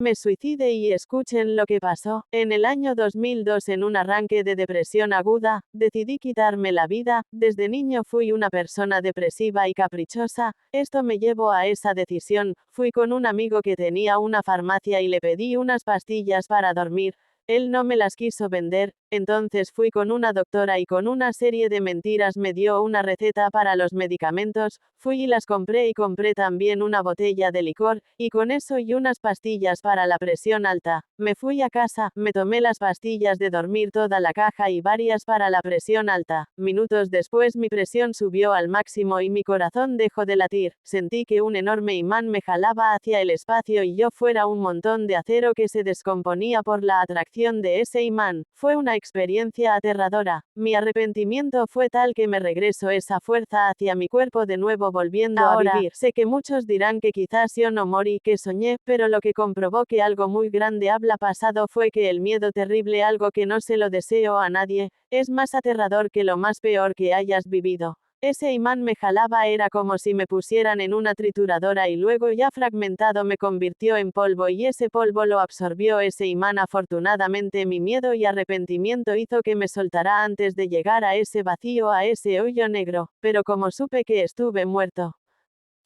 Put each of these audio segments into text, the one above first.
Me suicidé y escuchen lo que pasó. En el año 2002, en un arranque de depresión aguda, decidí quitarme la vida. Desde niño fui una persona depresiva y caprichosa. Esto me llevó a esa decisión. Fui con un amigo que tenía una farmacia y le pedí unas pastillas para dormir. Él no me las quiso vender, entonces fui con una doctora y con una serie de mentiras me dio una receta para los medicamentos, fui y las compré y compré también una botella de licor, y con eso y unas pastillas para la presión alta. Me fui a casa, me tomé las pastillas de dormir toda la caja y varias para la presión alta. Minutos después mi presión subió al máximo y mi corazón dejó de latir. Sentí que un enorme imán me jalaba hacia el espacio y yo fuera un montón de acero que se descomponía por la atracción de ese imán. Fue una experiencia aterradora. Mi arrepentimiento fue tal que me regresó esa fuerza hacia mi cuerpo de nuevo volviendo a vivir. Sé que muchos dirán que quizás yo no morí, que soñé, pero lo que comprobó que algo muy grande habla pasado fue que el miedo terrible, algo que no se lo deseo a nadie, es más aterrador que lo más peor que hayas vivido. Ese imán me jalaba, era como si me pusieran en una trituradora y luego ya fragmentado me convirtió en polvo y ese polvo lo absorbió ese imán. Afortunadamente mi miedo y arrepentimiento hizo que me soltara antes de llegar a ese vacío, a ese hoyo negro, pero como supe que estuve muerto.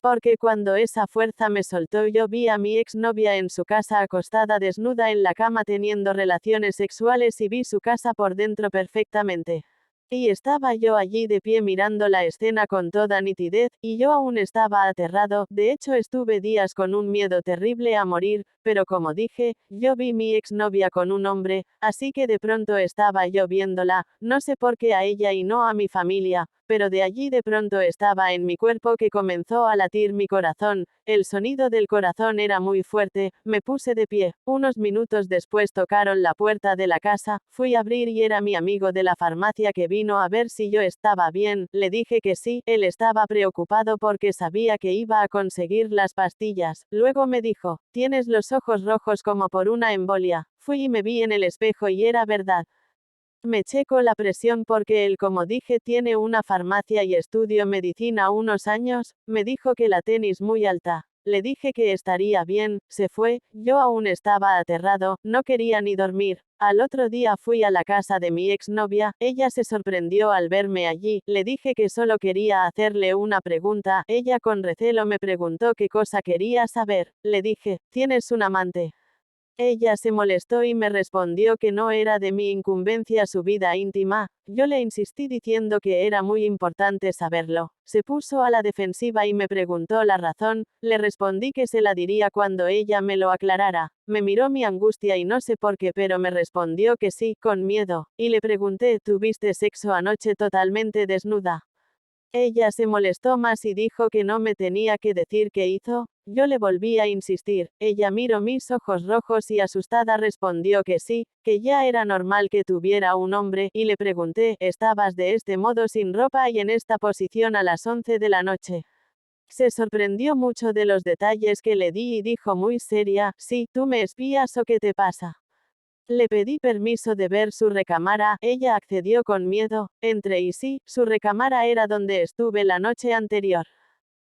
Porque cuando esa fuerza me soltó yo vi a mi exnovia en su casa acostada desnuda en la cama teniendo relaciones sexuales y vi su casa por dentro perfectamente. Y estaba yo allí de pie mirando la escena con toda nitidez, y yo aún estaba aterrado. De hecho estuve días con un miedo terrible a morir, pero como dije, yo vi mi exnovia con un hombre, así que de pronto estaba yo viéndola, no sé por qué a ella y no a mi familia, pero de allí de pronto estaba en mi cuerpo que comenzó a latir mi corazón, el sonido del corazón era muy fuerte, me puse de pie. Unos minutos después tocaron la puerta de la casa, fui a abrir y era mi amigo de la farmacia que vino a ver si yo estaba bien, le dije que sí, él estaba preocupado porque sabía que iba a conseguir las pastillas, luego me dijo, tienes los ojos rojos como por una embolia, fui y me vi en el espejo y era verdad. Me checo la presión porque él, como dije, tiene una farmacia y estudio medicina unos años, me dijo que la tenis muy alta. Le dije que estaría bien, se fue, yo aún estaba aterrado, no quería ni dormir. Al otro día fui a la casa de mi exnovia, ella se sorprendió al verme allí, le dije que solo quería hacerle una pregunta, ella con recelo me preguntó qué cosa quería saber, le dije, ¿tienes un amante? Ella se molestó y me respondió que no era de mi incumbencia su vida íntima, yo le insistí diciendo que era muy importante saberlo. Se puso a la defensiva y me preguntó la razón, le respondí que se la diría cuando ella me lo aclarara. Me miró mi angustia y no sé por qué, pero me respondió que sí, con miedo, y le pregunté, ¿tuviste sexo anoche totalmente desnuda? Ella se molestó más y dijo que no me tenía que decir qué hizo. Yo le volví a insistir, ella miró mis ojos rojos y asustada respondió que sí, que ya era normal que tuviera un hombre, y le pregunté, ¿estabas de este modo sin ropa y en esta posición a las 11 de la noche? Se sorprendió mucho de los detalles que le di y dijo muy seria, sí, ¿tú me espías o qué te pasa? Le pedí permiso de ver su recámara, ella accedió con miedo, entré y sí, su recámara era donde estuve la noche anterior.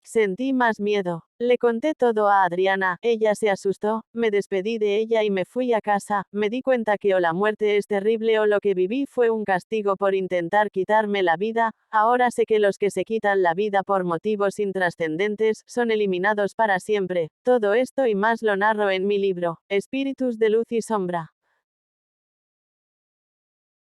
Sentí más miedo. Le conté todo a Adriana, ella se asustó, me despedí de ella y me fui a casa, me di cuenta que o la muerte es terrible o lo que viví fue un castigo por intentar quitarme la vida, ahora sé que los que se quitan la vida por motivos intrascendentes, son eliminados para siempre. Todo esto y más lo narro en mi libro, Espíritus de Luz y Sombra.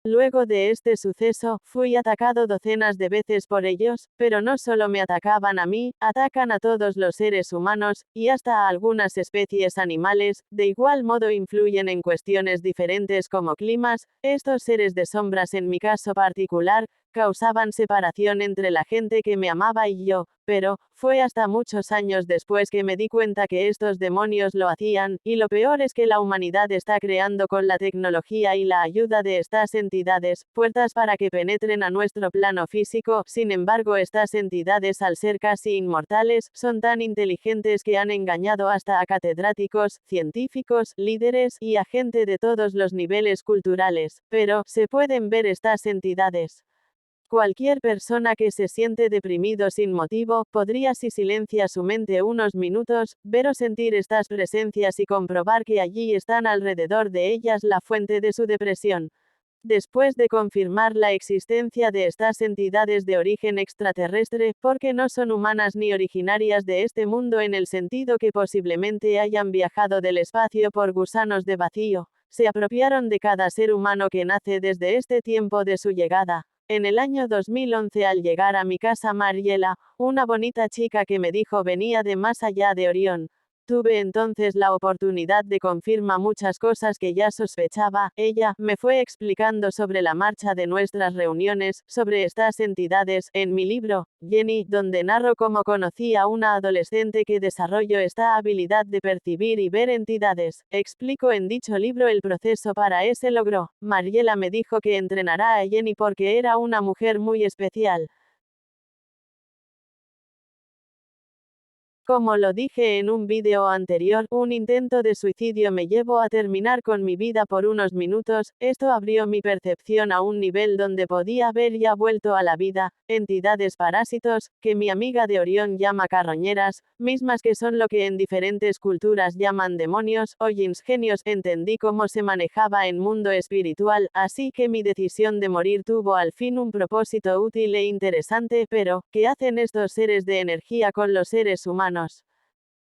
Luego de este suceso, fui atacado docenas de veces por ellos, pero no solo me atacaban a mí, atacan a todos los seres humanos, y hasta a algunas especies animales, de igual modo influyen en cuestiones diferentes como climas, estos seres de sombras en mi caso particular, causaban separación entre la gente que me amaba y yo, pero, fue hasta muchos años después que me di cuenta que estos demonios lo hacían, y lo peor es que la humanidad está creando con la tecnología y la ayuda de estas entidades, puertas para que penetren a nuestro plano físico, sin embargo estas entidades al ser casi inmortales, son tan inteligentes que han engañado hasta a catedráticos, científicos, líderes, y a gente de todos los niveles culturales, pero, se pueden ver estas entidades. Cualquier persona que se siente deprimido sin motivo, podría, si silencia su mente unos minutos, ver o sentir estas presencias y comprobar que allí están alrededor de ellas la fuente de su depresión. Después de confirmar la existencia de estas entidades de origen extraterrestre, porque no son humanas ni originarias de este mundo en el sentido que posiblemente hayan viajado del espacio por gusanos de vacío, se apropiaron de cada ser humano que nace desde este tiempo de su llegada. En el año 2011, al llegar a mi casa Mariela, una bonita chica que me dijo venía de más allá de Orión, tuve entonces la oportunidad de confirmar muchas cosas que ya sospechaba. Ella me fue explicando sobre la marcha de nuestras reuniones, sobre estas entidades, en mi libro, Jenny, donde narro cómo conocí a una adolescente que desarrolló esta habilidad de percibir y ver entidades. Explico en dicho libro el proceso para ese logro. Mariela me dijo que entrenará a Jenny porque era una mujer muy especial. Como lo dije en un vídeo anterior, un intento de suicidio me llevó a terminar con mi vida por unos minutos. Esto abrió mi percepción a un nivel donde podía ver ya vuelto a la vida, entidades parásitos, que mi amiga de Orión llama carroñeras, mismas que son lo que en diferentes culturas llaman demonios o genios. Entendí cómo se manejaba en mundo espiritual, así que mi decisión de morir tuvo al fin un propósito útil e interesante. Pero, ¿qué hacen estos seres de energía con los seres humanos?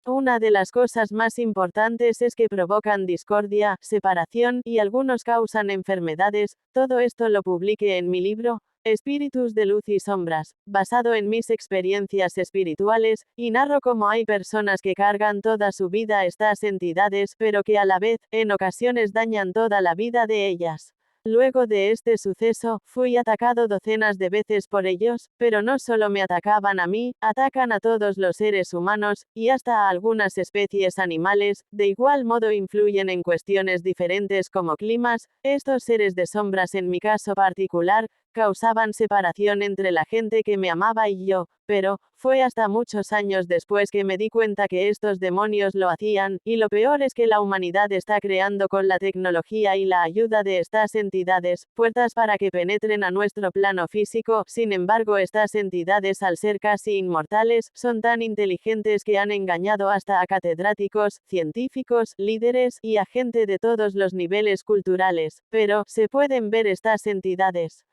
Una de las cosas más importantes es que provocan discordia, separación, y algunos causan enfermedades. Todo esto lo publiqué en mi libro, Espíritus de Luz y Sombras, basado en mis experiencias espirituales, y narro cómo hay personas que cargan toda su vida a estas entidades, pero que a la vez, en ocasiones dañan toda la vida de ellas. Luego de este suceso, fui atacado docenas de veces por ellos, pero no solo me atacaban a mí, atacan a todos los seres humanos, y hasta a algunas especies animales. De igual modo influyen en cuestiones diferentes como climas. Estos seres de sombras, en mi caso particular, causaban separación entre la gente que me amaba y yo, pero fue hasta muchos años después que me di cuenta que estos demonios lo hacían, y lo peor es que la humanidad está creando con la tecnología y la ayuda de estas entidades, puertas para que penetren a nuestro plano físico. Sin embargo, estas entidades, al ser casi inmortales, son tan inteligentes que han engañado hasta a catedráticos, científicos, líderes, y a gente de todos los niveles culturales. Pero, ¿se pueden ver estas entidades?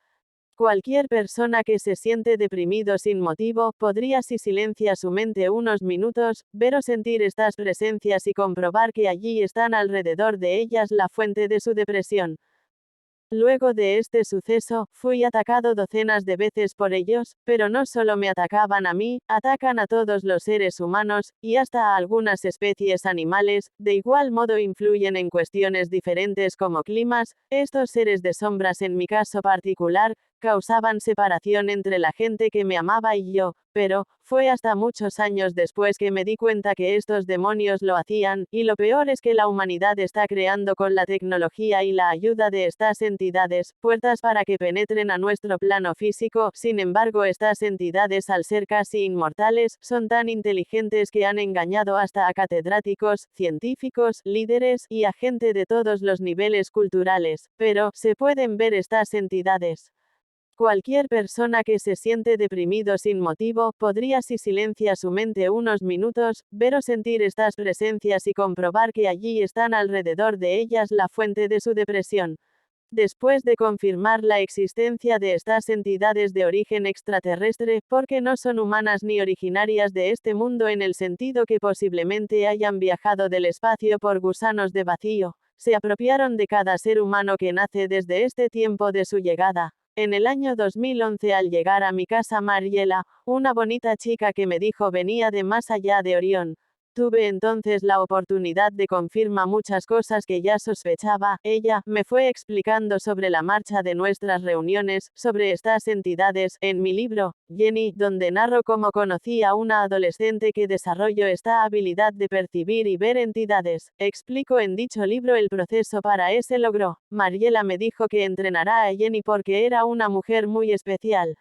Cualquier persona que se siente deprimido sin motivo, podría, si silencia su mente unos minutos, ver o sentir estas presencias y comprobar que allí están alrededor de ellas la fuente de su depresión. Luego de este suceso, fui atacado docenas de veces por ellos, pero no solo me atacaban a mí, atacan a todos los seres humanos, y hasta a algunas especies animales. De igual modo influyen en cuestiones diferentes como climas. Estos seres de sombras, en mi caso particular, causaban separación entre la gente que me amaba y yo, pero fue hasta muchos años después que me di cuenta que estos demonios lo hacían, y lo peor es que la humanidad está creando con la tecnología y la ayuda de estas entidades, puertas para que penetren a nuestro plano físico. Sin embargo, estas entidades, al ser casi inmortales, son tan inteligentes que han engañado hasta a catedráticos, científicos, líderes, y a gente de todos los niveles culturales. Pero, ¿se pueden ver estas entidades? Cualquier persona que se siente deprimido sin motivo, podría, si silencia su mente unos minutos, ver o sentir estas presencias y comprobar que allí están alrededor de ellas la fuente de su depresión. Después de confirmar la existencia de estas entidades de origen extraterrestre, porque no son humanas ni originarias de este mundo en el sentido que posiblemente hayan viajado del espacio por gusanos de vacío, se apropiaron de cada ser humano que nace desde este tiempo de su llegada. En el año 2011, al llegar a mi casa Mariela, una bonita chica que me dijo venía de más allá de Orión, tuve entonces la oportunidad de confirmar muchas cosas que ya sospechaba. Ella me fue explicando sobre la marcha de nuestras reuniones, sobre estas entidades, en mi libro, Jenny, donde narro cómo conocí a una adolescente que desarrolló esta habilidad de percibir y ver entidades. Explico en dicho libro el proceso para ese logro. Mariela me dijo que entrenará a Jenny porque era una mujer muy especial.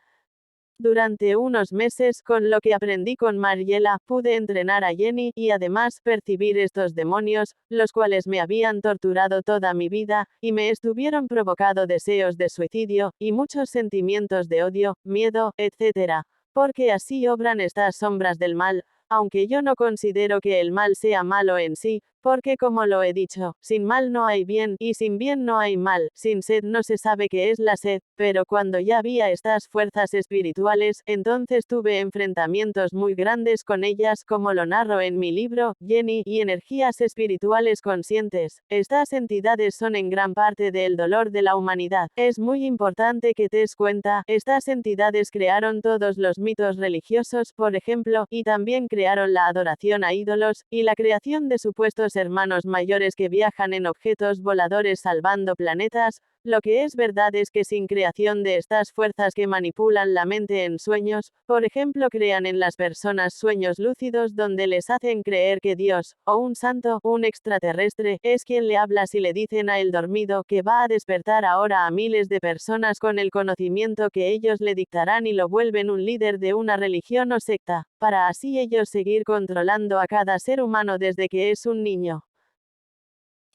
Durante unos meses, con lo que aprendí con Mariela, pude entrenar a Jenny y además percibir estos demonios, los cuales me habían torturado toda mi vida, y me estuvieron provocando deseos de suicidio, y muchos sentimientos de odio, miedo, etc. Porque así obran estas sombras del mal, aunque yo no considero que el mal sea malo en sí, porque como lo he dicho, sin mal no hay bien, y sin bien no hay mal, sin sed no se sabe qué es la sed, pero cuando ya vi a estas fuerzas espirituales, entonces tuve enfrentamientos muy grandes con ellas, como lo narro en mi libro, Jenny, y energías espirituales conscientes. Estas entidades son en gran parte del dolor de la humanidad. Es muy importante que te des cuenta, estas entidades crearon todos los mitos religiosos, por ejemplo, y también crearon la adoración a ídolos, y la creación de supuestos hermanos mayores que viajan en objetos voladores salvando planetas. Lo que es verdad es que sin creación de estas fuerzas que manipulan la mente en sueños, por ejemplo, crean en las personas sueños lúcidos donde les hacen creer que Dios, o un santo, un extraterrestre, es quien le habla si le dicen a el dormido que va a despertar ahora a miles de personas con el conocimiento que ellos le dictarán y lo vuelven un líder de una religión o secta, para así ellos seguir controlando a cada ser humano desde que es un niño.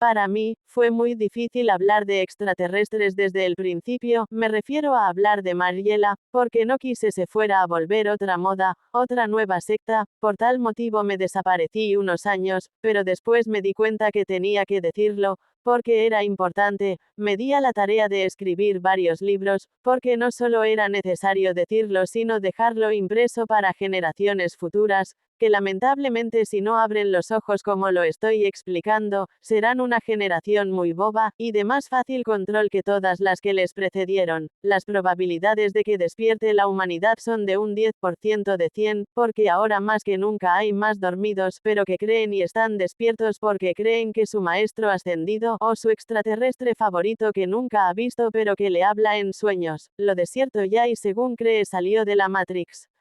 Para mí, fue muy difícil hablar de extraterrestres desde el principio, me refiero a hablar de Mariela, porque no quise se fuera a volver otra moda, otra nueva secta, por tal motivo me desaparecí unos años, pero después me di cuenta que tenía que decirlo, porque era importante, me di a la tarea de escribir varios libros, porque no solo era necesario decirlo sino dejarlo impreso para generaciones futuras, que lamentablemente si no abren los ojos como lo estoy explicando, serán una generación muy boba, y de más fácil control que todas las que les precedieron. Las probabilidades de que despierte la humanidad son de un 10% de 100, porque ahora más que nunca hay más dormidos, pero que creen y están despiertos porque creen que su maestro ascendido, o su extraterrestre favorito que nunca ha visto pero que le habla en sueños, lo de cierto ya y según cree salió de la Matrix.